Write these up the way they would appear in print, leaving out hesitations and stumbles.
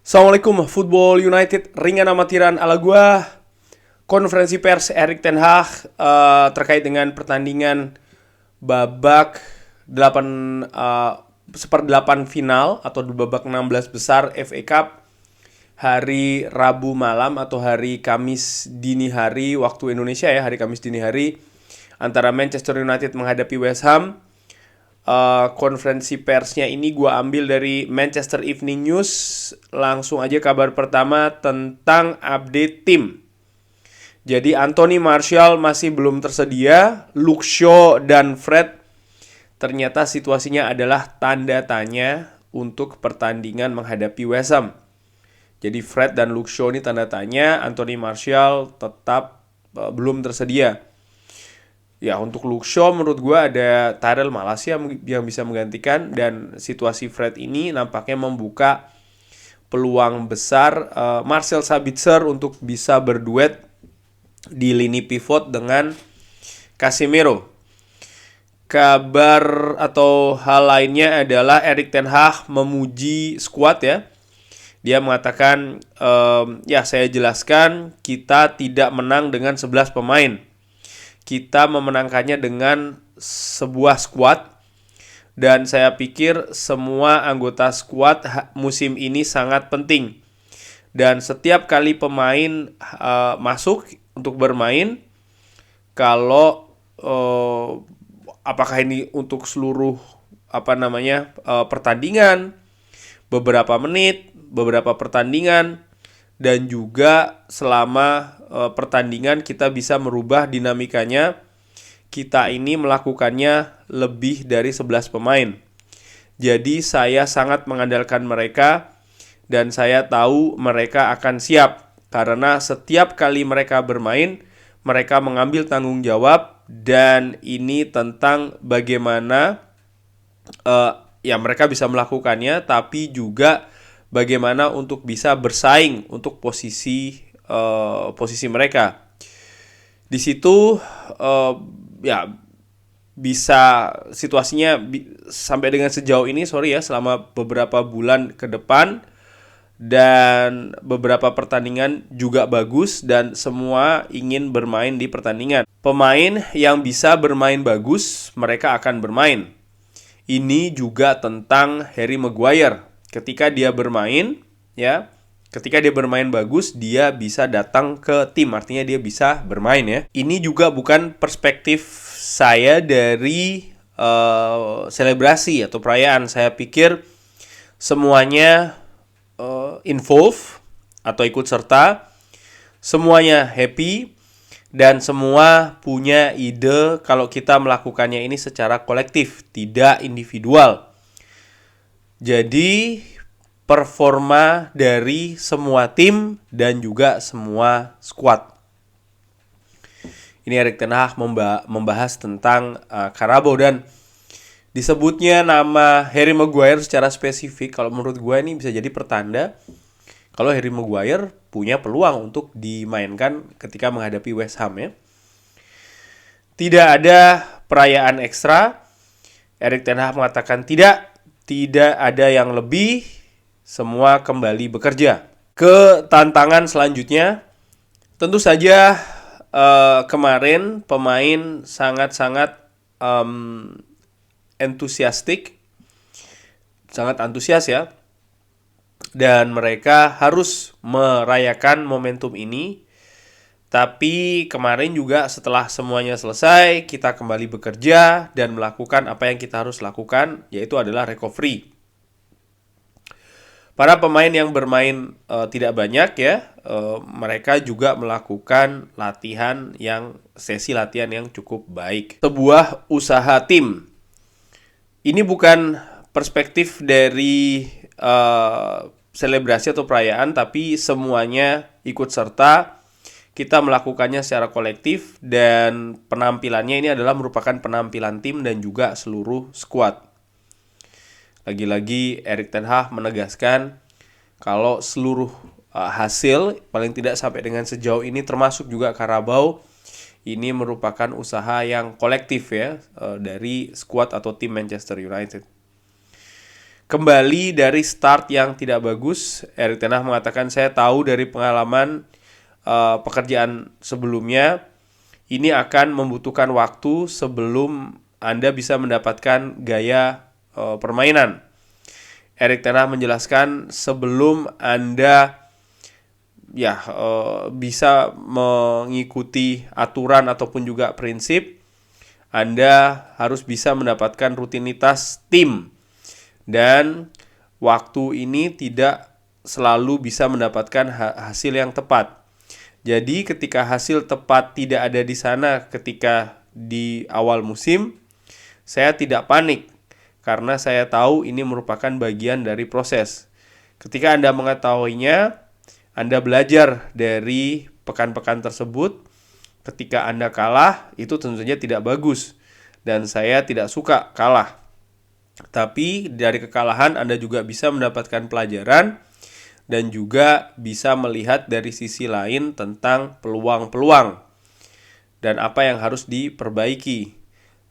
Assalamualaikum, Football United, ringan amatiran ala gua. Konferensi pers Erik ten Hag terkait dengan pertandingan babak 8 seperdelapan final atau babak 16 besar FA Cup hari Rabu malam atau hari Kamis dini hari waktu Indonesia ya, hari Kamis dini hari antara Manchester United menghadapi West Ham. Konferensi persnya ini gue ambil dari Manchester Evening News. Langsung aja kabar pertama tentang update tim. Jadi Anthony Martial masih belum tersedia. Luke Shaw dan Fred ternyata situasinya adalah tanda tanya untuk pertandingan menghadapi West Ham. Jadi Fred dan Luke Shaw ini tanda tanya. Anthony Martial tetap belum tersedia. Ya, untuk Luke Shaw menurut gue ada Tyrell Malacia yang bisa menggantikan, dan situasi Fred ini nampaknya membuka peluang besar Marcel Sabitzer untuk bisa berduet di lini pivot dengan Casemiro. Kabar atau hal lainnya adalah Erik ten Hag memuji skuad ya. Dia mengatakan, ya saya jelaskan, kita tidak menang dengan 11 pemain. Kita memenangkannya dengan sebuah skuad, dan saya pikir semua anggota skuad musim ini sangat penting. Dan setiap kali pemain masuk untuk bermain, kalau apakah ini untuk seluruh pertandingan, beberapa menit, beberapa pertandingan, dan juga selama pertandingan kita bisa merubah dinamikanya. Kita ini melakukannya lebih dari 11 pemain. Jadi saya sangat mengandalkan mereka, dan saya tahu mereka akan siap. Karena setiap kali mereka bermain, mereka mengambil tanggung jawab. Dan ini tentang bagaimana mereka bisa melakukannya, tapi juga bagaimana untuk bisa bersaing untuk posisi mereka. Di situ bisa situasinya sampai dengan sejauh ini selama beberapa bulan ke depan, dan beberapa pertandingan juga bagus, dan semua ingin bermain di pertandingan. Pemain yang bisa bermain bagus, mereka akan bermain. Ini juga tentang Harry Maguire. Ketika dia bermain bagus, dia bisa datang ke tim, artinya dia bisa bermain ya. Ini juga bukan perspektif saya dari selebrasi atau perayaan. Saya pikir semuanya involve atau ikut serta, semuanya happy, dan semua punya ide kalau kita melakukannya ini secara kolektif, tidak individual. Jadi performa dari semua tim dan juga semua skuad. Ini Erik ten Hag membahas tentang Carabao, dan disebutnya nama Harry Maguire secara spesifik. Kalau menurut gue ini bisa jadi pertanda kalau Harry Maguire punya peluang untuk dimainkan ketika menghadapi West Ham ya. Tidak ada perayaan ekstra. Erik ten Hag mengatakan tidak ada yang lebih, semua kembali bekerja. Ke tantangan selanjutnya, tentu saja kemarin pemain sangat-sangat sangat antusias ya, dan mereka harus merayakan momentum ini. Tapi kemarin juga setelah semuanya selesai, kita kembali bekerja dan melakukan apa yang kita harus lakukan, yaitu adalah recovery. Para pemain yang bermain tidak banyak ya, mereka juga melakukan sesi latihan yang cukup baik. Sebuah usaha tim. Ini bukan perspektif dari selebrasi atau perayaan, tapi semuanya ikut serta. Kita melakukannya secara kolektif, dan penampilannya ini adalah merupakan penampilan tim dan juga seluruh skuad. Lagi-lagi Erik ten Hag menegaskan kalau seluruh hasil, paling tidak sampai dengan sejauh ini, termasuk juga Carabao, ini merupakan usaha yang kolektif ya, dari skuad atau tim Manchester United. kembali dari start yang tidak bagus. Erik ten Hag mengatakan, saya tahu dari pengalaman pekerjaan sebelumnya, ini akan membutuhkan waktu sebelum Anda bisa mendapatkan gaya permainan. Erik ten Hag menjelaskan, sebelum Anda bisa mengikuti aturan ataupun juga prinsip, Anda harus bisa mendapatkan rutinitas tim. Dan waktu ini tidak selalu bisa mendapatkan hasil yang tepat. Jadi ketika hasil tepat tidak ada di sana ketika di awal musim, saya tidak panik karena saya tahu ini merupakan bagian dari proses. Ketika Anda mengetahuinya, Anda belajar dari pekan-pekan tersebut. Ketika Anda kalah, itu tentu saja tidak bagus. Dan saya tidak suka kalah. Tapi dari kekalahan Anda juga bisa mendapatkan pelajaran dan juga bisa melihat dari sisi lain tentang peluang-peluang dan apa yang harus diperbaiki.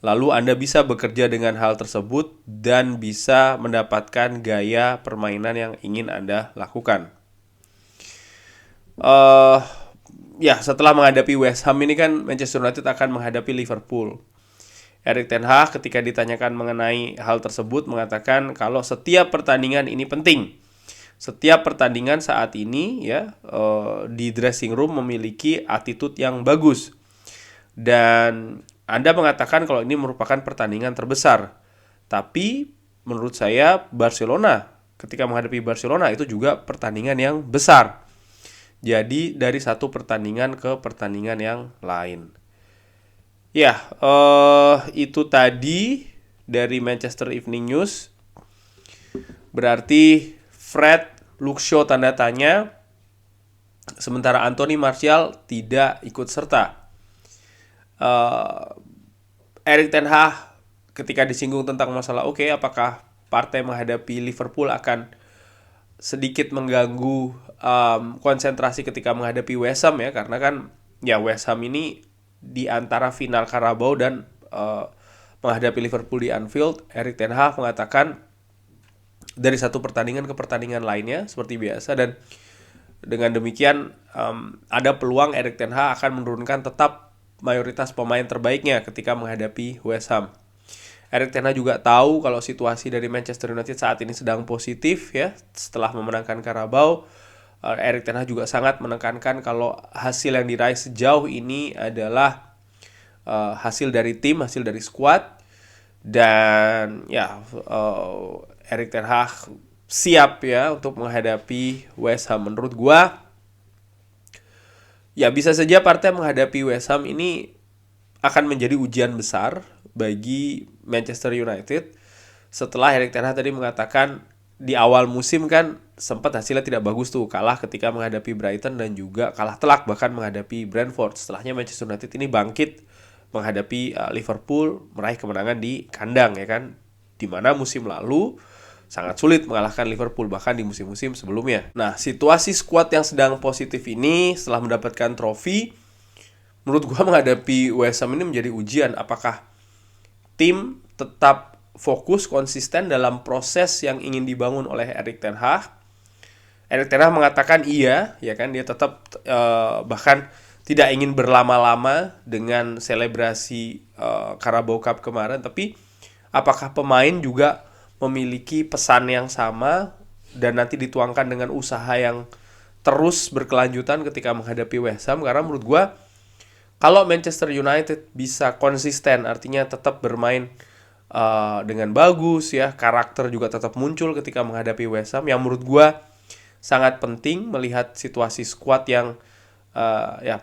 Lalu Anda bisa bekerja dengan hal tersebut dan bisa mendapatkan gaya permainan yang ingin Anda lakukan. Setelah menghadapi West Ham ini kan Manchester United akan menghadapi Liverpool. Erik ten Hag ketika ditanyakan mengenai hal tersebut mengatakan kalau setiap pertandingan ini penting. Setiap pertandingan saat ini di dressing room memiliki attitude yang bagus. Dan Anda mengatakan kalau ini merupakan pertandingan terbesar. Tapi menurut saya Barcelona ketika menghadapi Barcelona itu juga pertandingan yang besar. Jadi dari satu pertandingan ke pertandingan yang lain. Itu tadi dari Manchester Evening News. Berarti Fred, Luke Shaw tanda tanya, sementara Anthony Martial tidak ikut serta. Erik ten Hag ketika disinggung tentang masalah apakah partai menghadapi Liverpool akan sedikit mengganggu konsentrasi ketika menghadapi West Ham karena kan West Ham ini di antara final Carabao dan menghadapi Liverpool di Anfield. Erik ten Hag mengatakan dari satu pertandingan ke pertandingan lainnya seperti biasa, dan dengan demikian ada peluang Erik ten Hag akan menurunkan tetap mayoritas pemain terbaiknya ketika menghadapi West Ham. Erik ten Hag juga tahu kalau situasi dari Manchester United saat ini sedang positif setelah memenangkan Carabao. Erik ten Hag juga sangat menekankan kalau hasil yang diraih sejauh ini adalah hasil dari tim, hasil dari skuad. Dan Erik ten Hag siap untuk menghadapi West Ham. Menurut gua bisa saja partai menghadapi West Ham ini akan menjadi ujian besar bagi Manchester United setelah Erik ten Hag tadi mengatakan di awal musim kan sempat hasilnya tidak bagus tuh, kalah ketika menghadapi Brighton dan juga kalah telak bahkan menghadapi Brentford. Setelahnya Manchester United ini bangkit menghadapi Liverpool, meraih kemenangan di kandang di mana musim lalu sangat sulit mengalahkan Liverpool bahkan di musim-musim sebelumnya. Nah, situasi skuad yang sedang positif ini setelah mendapatkan trofi, menurut gua menghadapi West Ham ini menjadi ujian. Apakah tim tetap fokus konsisten dalam proses yang ingin dibangun oleh Erik ten Hag? Erik ten Hag mengatakan dia tetap bahkan tidak ingin berlama-lama dengan selebrasi Carabao Cup kemarin, tapi apakah pemain juga memiliki pesan yang sama dan nanti dituangkan dengan usaha yang terus berkelanjutan ketika menghadapi West Ham? Karena menurut gue kalau Manchester United bisa konsisten, artinya tetap bermain dengan bagus karakter juga tetap muncul ketika menghadapi West Ham, yang menurut gue sangat penting melihat situasi skuad yang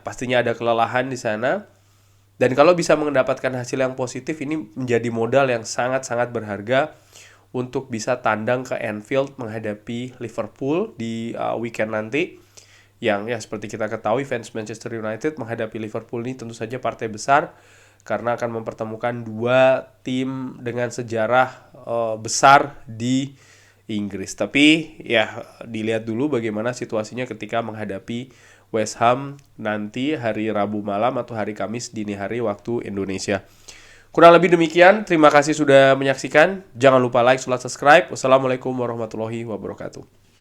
pastinya ada kelelahan di sana. Dan kalau bisa mendapatkan hasil yang positif, ini menjadi modal yang sangat-sangat berharga untuk bisa tandang ke Anfield menghadapi Liverpool di weekend nanti. Yang seperti kita ketahui, fans Manchester United menghadapi Liverpool ini tentu saja partai besar karena akan mempertemukan dua tim dengan sejarah besar di Inggris. Tapi dilihat dulu bagaimana situasinya ketika menghadapi West Ham nanti hari Rabu malam atau hari Kamis dini hari waktu Indonesia. Kurang lebih demikian. Terima kasih sudah menyaksikan. Jangan lupa like, subscribe. Wassalamualaikum warahmatullahi wabarakatuh.